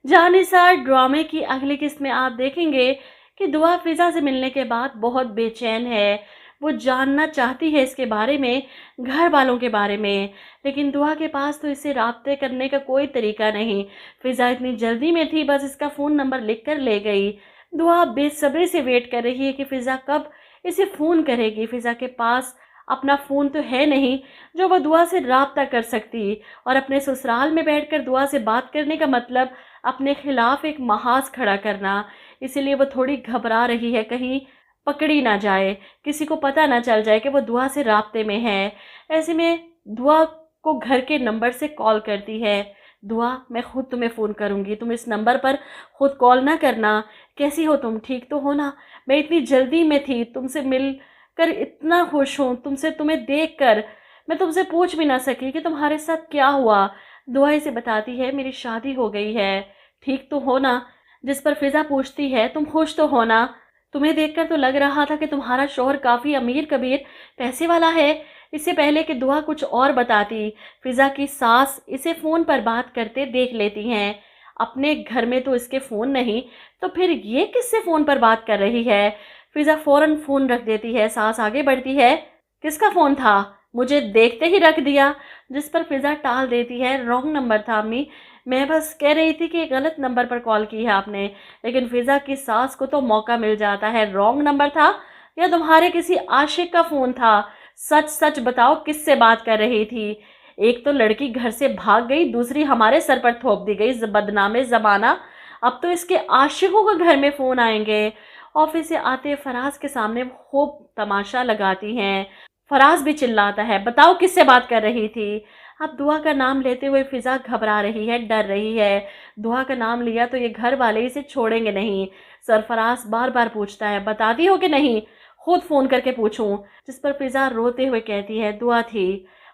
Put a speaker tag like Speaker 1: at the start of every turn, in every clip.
Speaker 1: جانثار ڈرامے کی اگلی قسط میں آپ دیکھیں گے کہ دعا فضا سے ملنے کے بعد بہت بے چین ہے۔ وہ جاننا چاہتی ہے اس کے بارے میں، گھر والوں کے بارے میں، لیکن دعا کے پاس تو اسے رابطے کرنے کا کوئی طریقہ نہیں۔ فضا اتنی جلدی میں تھی، بس اس کا فون نمبر لکھ کر لے گئی۔ دعا بے صبری سے ویٹ کر رہی ہے کہ فضا کب اسے فون کرے گی۔ فضا کے پاس اپنا فون تو ہے نہیں جو وہ دعا سے رابطہ کر سکتی، اور اپنے سسرال میں بیٹھ کر دعا سے بات کرنے کا مطلب اپنے خلاف ایک محاذ کھڑا کرنا۔ اسی لیے وہ تھوڑی گھبرا رہی ہے، کہیں پکڑی نہ جائے، کسی کو پتہ نہ چل جائے کہ وہ دعا سے رابطے میں ہے۔ ایسے میں دعا کو گھر کے نمبر سے کال کرتی ہے۔ دعا، میں خود تمہیں فون کروں گی، تم اس نمبر پر خود کال نہ کرنا۔ کیسی ہو تم؟ ٹھیک تو ہو نا؟ میں اتنی جلدی میں تھی، تم سے مل کر اتنا خوش ہوں، تمہیں دیکھ کر میں تم سے پوچھ بھی نہ سکی کہ تمہارے ساتھ کیا ہوا۔ دعا اسے بتاتی ہے میری شادی ہو گئی ہے، ٹھیک تو ہو نا؟ جس پر فضا پوچھتی ہے تم خوش تو ہو نا؟ تمہیں دیکھ کر تو لگ رہا تھا کہ تمہارا شوہر کافی امیر کبیر پیسے والا ہے۔ اس سے پہلے کہ دعا کچھ اور بتاتی، فضا کی ساس اسے فون پر بات کرتے دیکھ لیتی ہیں۔ اپنے گھر میں تو اس کے فون نہیں، تو پھر یہ کس سے فون پر بات کر رہی ہے؟ فضا فوراً فون رکھ دیتی ہے۔ ساس آگے بڑھتی ہے، کس کا فون تھا؟ مجھے دیکھتے ہی رکھ دیا۔ جس پر فضا ٹال دیتی ہے، رانگ نمبر تھا امی، میں بس کہہ رہی تھی کہ غلط نمبر پر کال کی ہے آپ نے۔ لیکن فضا کی ساس کو تو موقع مل جاتا ہے، رانگ نمبر تھا یا تمہارے کسی عاشق کا فون تھا؟ سچ سچ بتاؤ، کس سے بات کر رہی تھی؟ ایک تو لڑکی گھر سے بھاگ گئی، دوسری ہمارے سر پر تھوپ دی گئی بدنام زمانہ۔ اب تو اس کے عاشقوں کا گھر میں فون آئیں گے۔ آفس سے آتے فراز کے سامنے خوب تماشا لگاتی ہیں۔ فراز بھی چلاتا ہے، بتاؤ کس سے بات کر رہی تھی؟ اب دعا کا نام لیتے ہوئے فضا گھبرا رہی ہے، ڈر رہی ہے۔ دعا کا نام لیا تو یہ گھر والے اسے چھوڑیں گے نہیں۔ سرفراز بار بار پوچھتا ہے، بتاتی ہو کہ نہیں؟ خود فون کر کے پوچھوں؟ جس پر فضا روتے ہوئے کہتی ہے، دعا تھی،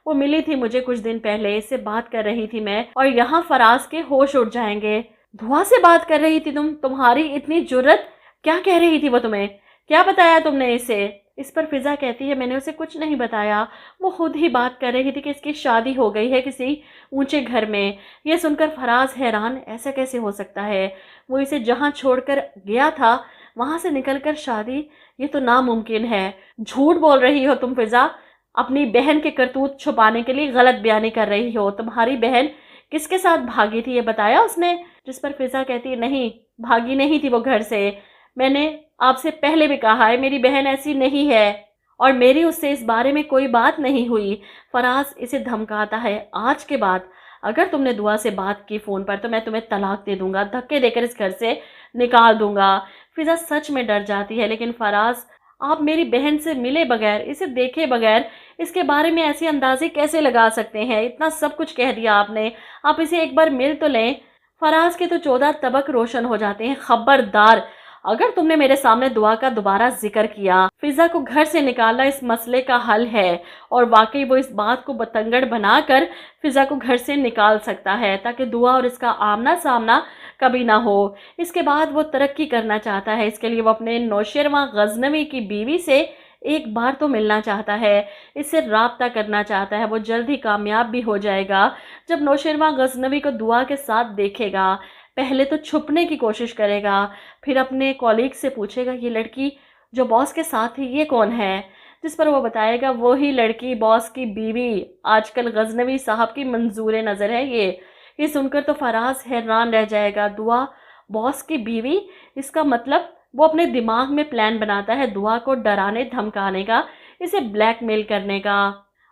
Speaker 1: وہ ملی تھی مجھے کچھ دن پہلے، اس سے بات کر رہی تھی میں، اور یہاں فراز کے ہوش اڑ جائیں گے۔ دعا سے بات کر رہی تھی تمہاری اتنی جرت؟ کیا کہہ رہی تھی وہ تمہیں؟ کیا بتایا تم نے اسے؟ اس پر فضا کہتی ہے، میں نے اسے کچھ نہیں بتایا، وہ خود ہی بات کر رہی تھی کہ اس کی شادی ہو گئی ہے کسی اونچے گھر میں۔ یہ سن کر فراز حیران، ایسا کیسے ہو سکتا ہے؟ وہ اسے جہاں چھوڑ کر گیا تھا وہاں سے نکل کر شادی؟ یہ تو ناممکن ہے۔ جھوٹ بول رہی ہو تم فضا، اپنی بہن کے کرتوت چھپانے کے لیے غلط بیانی کر رہی ہو۔ تمہاری بہن کس کے ساتھ بھاگی تھی، یہ بتایا اس نے؟ جس پر فضا کہتی ہے، نہیں، بھاگی نہیں تھی وہ گھر سے، میں نے آپ سے پہلے بھی کہا ہے میری بہن ایسی نہیں ہے، اور میری اس سے اس بارے میں کوئی بات نہیں ہوئی۔ فراز اسے دھمکاتا ہے، آج کے بعد اگر تم نے دعا سے بات کی فون پر تو میں تمہیں طلاق دے دوں گا، دھکے دے کر اس گھر سے نکال دوں گا۔ فضا سچ میں ڈر جاتی ہے، لیکن فراز، آپ میری بہن سے ملے بغیر، اسے دیکھے بغیر اس کے بارے میں ایسی اندازے کیسے لگا سکتے ہیں؟ اتنا سب کچھ کہہ دیا آپ نے، آپ اسے ایک بار مل تو لیں۔ فراز کے تو 14 طبق روشن ہو جاتے ہیں، خبردار، اگر تم نے میرے سامنے دعا کا دوبارہ ذکر کیا، فضا کو گھر سے نکالنا اس مسئلے کا حل ہے، اور واقعی وہ اس بات کو بتنگڑ بنا کر فضا کو گھر سے نکال سکتا ہے تاکہ دعا اور اس کا آمنا سامنا کبھی نہ ہو۔ اس کے بعد وہ ترقی کرنا چاہتا ہے، اس کے لیے وہ اپنے نوشیروان غزنوی کی بیوی سے ایک بار تو ملنا چاہتا ہے، اس سے رابطہ کرنا چاہتا ہے۔ وہ جلد ہی کامیاب بھی ہو جائے گا جب نوشیروان غزنوی کو دعا کے ساتھ دیکھے گا۔ پہلے تو چھپنے کی کوشش کرے گا، پھر اپنے کولیگ سے پوچھے گا، یہ لڑکی جو باس کے ساتھ تھی یہ کون ہے؟ جس پر وہ بتائے گا، وہی لڑکی، باس کی بیوی، آج کل غزنوی صاحب کی منظور نظر ہے۔ یہ سن کر تو فراز حیران رہ جائے گا، دعا باس کی بیوی؟ اس کا مطلب وہ اپنے دماغ میں پلان بناتا ہے دعا کو ڈرانے دھمکانے کا، اسے بلیک میل کرنے کا،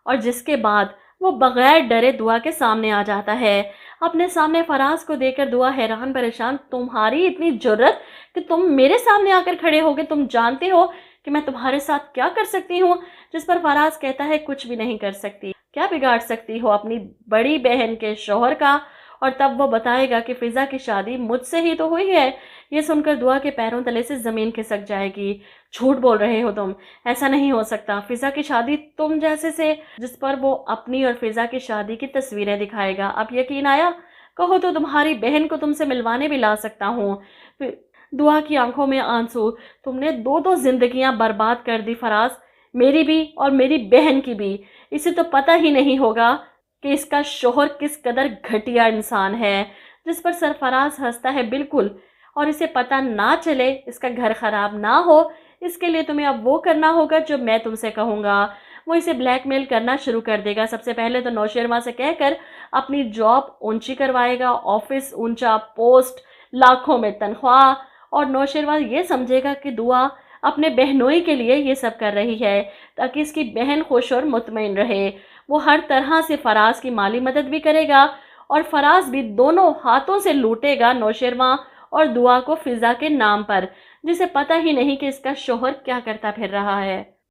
Speaker 1: اور جس کے بعد وہ بغیر ڈرے دعا کے سامنے آ جاتا ہے۔ اپنے سامنے فراز کو دیکھ کر دعا حیران پریشان، تمہاری اتنی جرت کہ تم میرے سامنے آ کر کھڑے ہوگے، تم جانتے ہو کہ میں تمہارے ساتھ کیا کر سکتی ہوں؟ جس پر فراز کہتا ہے، کچھ بھی نہیں کر سکتی، کیا بگاڑ سکتی ہو اپنی بڑی بہن کے شوہر کا؟ اور تب وہ بتائے گا کہ فضا کی شادی مجھ سے ہی تو ہوئی ہے۔ یہ سن کر دعا کے پیروں تلے سے زمین کھسک جائے گی، جھوٹ بول رہے ہو تم، ایسا نہیں ہو سکتا، فضا کی شادی تم جیسے سے؟ جس پر وہ اپنی اور فضا کی شادی کی تصویریں دکھائے گا۔ اب یقین آیا؟ کہو تو تمہاری بہن کو تم سے ملوانے بھی لا سکتا ہوں۔ دعا کی آنکھوں میں آنسو، تم نے 2 زندگیاں برباد کر دی فراز، میری بھی اور میری بہن کی بھی۔ اسے تو پتہ ہی نہیں ہوگا کہ اس کا شوہر کس قدر گھٹیا انسان ہے۔ جس پر سرفراز ہنستا ہے بالکل، اور اسے پتہ نہ چلے، اس کا گھر خراب نہ ہو، اس کے لیے تمہیں اب وہ کرنا ہوگا جو میں تم سے کہوں گا۔ وہ اسے بلیک میل کرنا شروع کر دے گا۔ سب سے پہلے تو نوشیروان سے کہہ کر اپنی جاب اونچی کروائے گا، آفس اونچا، پوسٹ، لاکھوں میں تنخواہ، اور نوشیروان یہ سمجھے گا کہ دعا اپنے بہنوئی کے لیے یہ سب کر رہی ہے تاکہ اس کی بہن خوش اور مطمئن رہے۔ وہ ہر طرح سے فراز کی مالی مدد بھی کرے گا اور فراز بھی دونوں ہاتھوں سے لوٹے گا نوشیروان اور دعا کو فضا کے نام پر، جسے پتہ ہی نہیں کہ اس کا شوہر کیا کرتا پھر رہا ہے۔